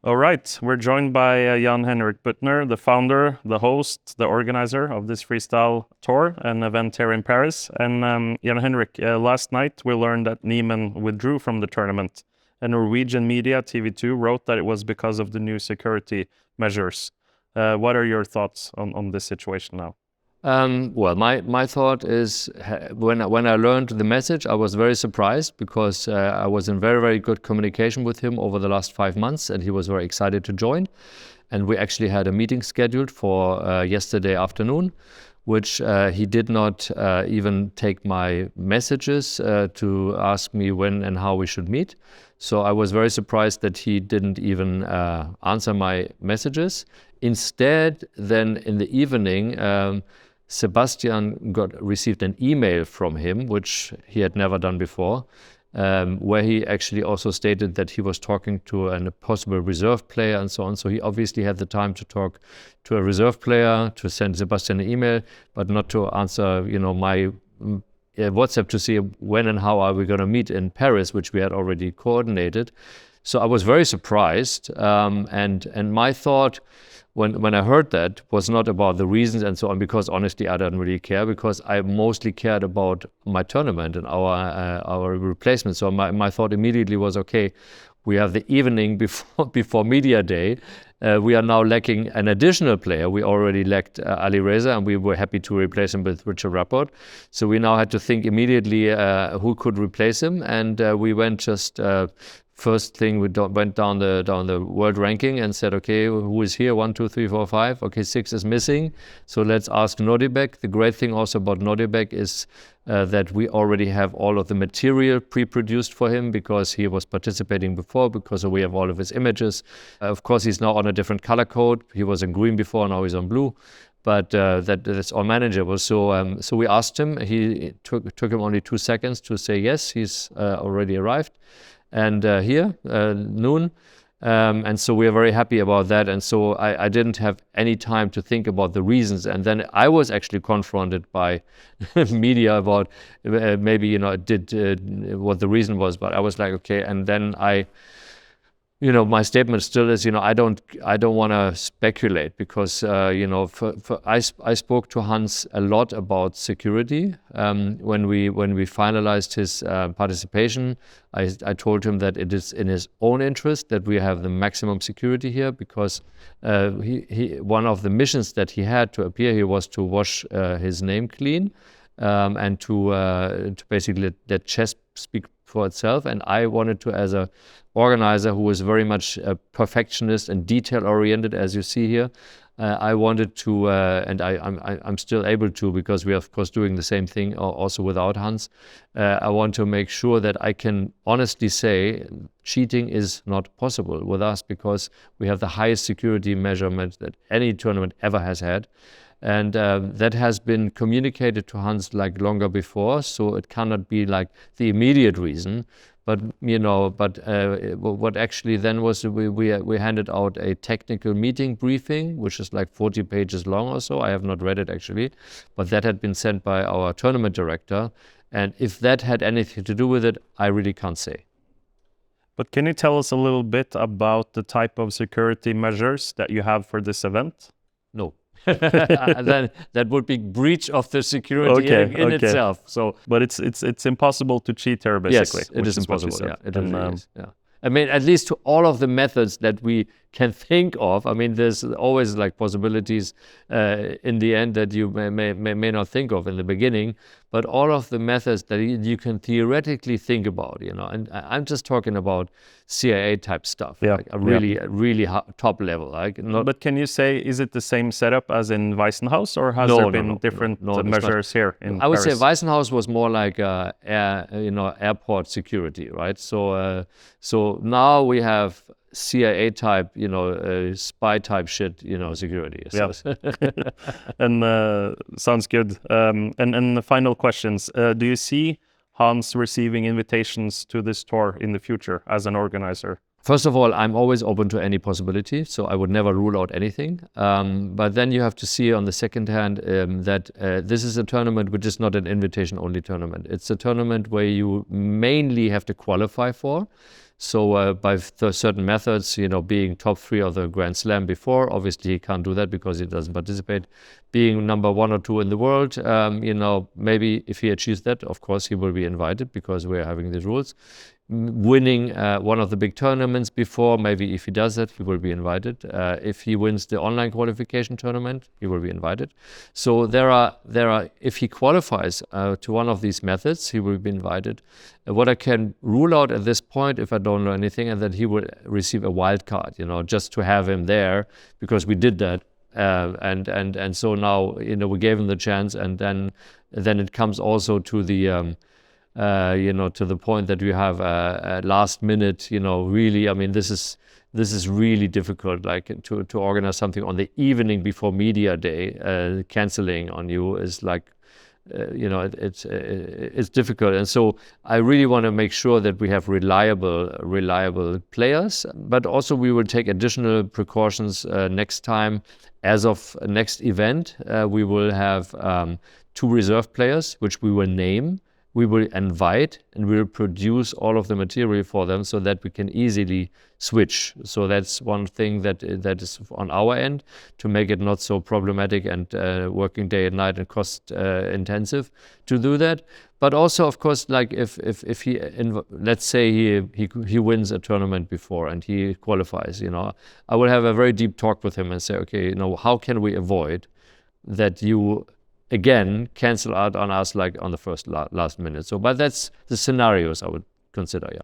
All right, we're joined by Jan-Henrik Buttner, the founder, the host, the organizer of this freestyle tour and event here in Paris. And Jan-Henrik, last night we learned that Niemann withdrew from the tournament. And Norwegian media, TV2, wrote that it was because of the new security measures. What are your thoughts on this situation now? Well, my thought is when I learned the message, I was very surprised because I was in very, very good communication with him over the last 5 months, and he was very excited to join. And we actually had a meeting scheduled for yesterday afternoon, which he did not even take my messages to ask me when and how we should meet. So I was very surprised that he didn't even answer my messages. Instead, then in the evening, Sebastian received an email from him, which he had never done before, where he actually also stated that he was talking to a possible reserve player and so on. So he obviously had the time to talk to a reserve player, to send Sebastian an email, but not to answer, my WhatsApp to see when and how are we going to meet in Paris, which we had already coordinated. So I was very surprised, and my thought when I heard that was not about the reasons and so on, because honestly I don't really care, because I mostly cared about my tournament and our replacement. So my thought immediately was, okay, we have the evening before media day. We are now lacking an additional player. We already lacked Ali Reza, and we were happy to replace him with Richard Rapport. So we now had to think immediately who could replace him, and we went just first thing we went down the world ranking and said, okay, who is here? 1, 2, 3, 4, 5. Okay, 6 is missing. So let's ask Nordebek. The great thing also about Nordebek is that we already have all of the material pre-produced for him because he was participating before, because we have all of his images. Of course, he's now on a different color code. He was in green before, now he's on blue. But that's all manageable. So we asked him. He took him only 2 seconds to say yes. He's already arrived. And here, noon. And so we are very happy about that. And so I didn't have any time to think about the reasons. And then I was actually confronted by media about maybe, what the reason was. But I was like, okay. And then my statement still is, I don't want to speculate because, I spoke to Hans a lot about security. When we finalized his participation, I told him that it is in his own interest that we have the maximum security here because one of the missions that he had to appear here was to wash his name clean and to basically let chess speak for itself. And I wanted to, as a organizer who was very much a perfectionist and detail-oriented, as you see here, I wanted to, and I'm still able to, because we are of course doing the same thing also without Hans. I want to make sure that I can honestly say cheating is not possible with us because we have the highest security measurement that any tournament ever has had. And that has been communicated to Hans longer before, so it cannot be the immediate reason. But what actually then was we handed out a technical meeting briefing, which is 40 pages long or so. I have not read it actually, but that had been sent by our tournament director. And if that had anything to do with it, I really can't say. But can you tell us a little bit about the type of security measures that you have for this event? No. Then that would be breach of the security in itself. So, but it's impossible to cheat here, basically. Yes, it is impossible. Yeah, it is. Yeah. I mean, at least to all of the methods that we can think of. I mean, there's always possibilities in the end that you may not think of in the beginning, but all of the methods that you can theoretically think about, and I'm just talking about CIA type stuff, really top level. But can you say, is it the same setup as in Weissenhaus, or has there been different measures here in Paris? I would say Weissenhaus was more like airport security, right? So now we have CIA type, spy type shit, security. Yeah. And sounds good. And the final questions. Do you see Hans receiving invitations to this tour in the future as an organizer? First of all, I'm always open to any possibility, so I would never rule out anything. But then you have to see on the second hand that this is a tournament which is not an invitation-only tournament. It's a tournament where you mainly have to qualify for. So by certain methods, being top 3 of the Grand Slam before, obviously he can't do that because he doesn't participate. Being number 1 or 2 in the world, maybe if he achieves that, of course he will be invited because we're having these rules. Winning one of the big tournaments before, maybe if he does that, he will be invited. If he wins the online qualification tournament, he will be invited. So there are if he qualifies to one of these methods, he will be invited. What I can rule out at this point, if I don't know anything, is that he will receive a wild card, just to have him there, because we did that. And so now, we gave him the chance, and then it comes also to the to the point that you have a last minute, really, this is really difficult, like to organize something on the evening before media day. Canceling on you is like, it's difficult. And so I really want to make sure that we have reliable players, but also we will take additional precautions next time. As of next event, we will have 2 reserve players, which we will name. We will invite, and we will produce all of the material for them so that we can easily switch. So that's one thing that is on our end, to make it not so problematic and working day and night and cost intensive to do that. But also, of course, like if he, let's say he wins a tournament before and he qualifies, I will have a very deep talk with him and say, okay, how can we avoid that you again cancel out on us like on the last minute? So, but that's the scenarios I would consider, yeah.